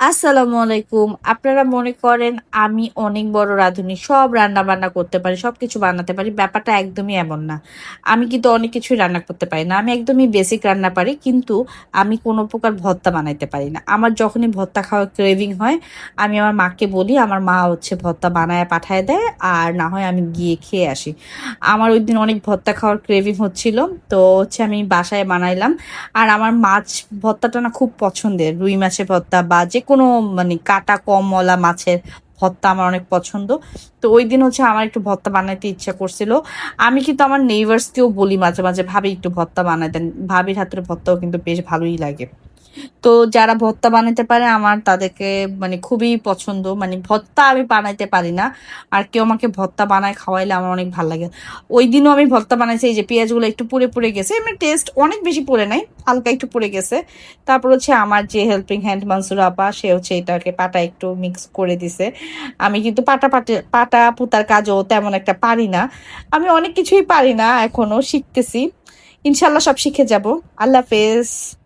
আসসালামু আলাইকুম। আপনারা মনে করেন আমি অনেক বড় রাঁধুনি। সব রান্না-বান্না করতে পারি, সবকিছু বানাতে পারি। ব্যাপারটা একদমই এমন না। আমি কিন্তু অনেক কিছুই রান্না করতে পারি না। আমি একদমই বেসিক রান্না পারি। কিন্তু আমি কোনো প্রকার ভর্তা বানাইতে পারি না। আমার যখনই ভর্তা খাওয়ার ক্রেভিং হয়, আমি আমার মাকে বলি, আমার মা হচ্ছে ভর্তা বানায়া পাঠায় দেয়। আর না হয় আমি গিয়ে খেয়ে আসি। আমার ওইদিন অনেক ভর্তা খাওয়ার ক্রেভিং হচ্ছিল। তো হচ্ছে আমি বাসায় বানাইলাম। আর আমার মাছ ভর্তাটা না খুব পছন্দের। রুই মাছের ভর্তা বা যেকোনো মানে কাটা কমওয়ালা মাছের ভর্তা আমার অনেক পছন্দ। তো ওইদিন হচ্ছে আমার একটু ভর্তা বানাইতে ইচ্ছা করছিল। আমি কিন্তু আমার নেইবার্সকেও বলি মাঝে, মাঝে, "ভাবি একটু ভর্তা বানায় দেন।" ভাবির হাতের ভর্তাও কিন্তু বেশ ভালোই লাগে। তো যারা ভর্তা বানাইতে পারে আমার তাদেরকে মানে খুবই পছন্দ। মানে ভর্তা আমি বানাইতে পারি না। আর কেউ আমাকে ভর্তা বানায় খাওয়াইলে আমার অনেক ভাল লাগে। ওইদিনও আমি ভর্তা বানাইছি, এই যে পেঁয়াজগুলো একটু পুড়ে, পুড়ে গেছে। এমনি টেস্ট অনেক বেশি পুড়ে নাই। হালকা একটু পুড়ে গেছে। তারপর হচ্ছে আমার যে হেল্পিং হ্যান্ড মানসুরা আপা সে হচ্ছে এটাকে পাটা একটু মিক্স করে দিছে। আমি কিন্তু পাটা পুতার কাজও তেমন একটা পারি না। আমি অনেক কিছুই পারি না এখনো শিখতেছি। ইনশাআল্লাহ সব শিখে যাব। আল্লাহ হাফেজ।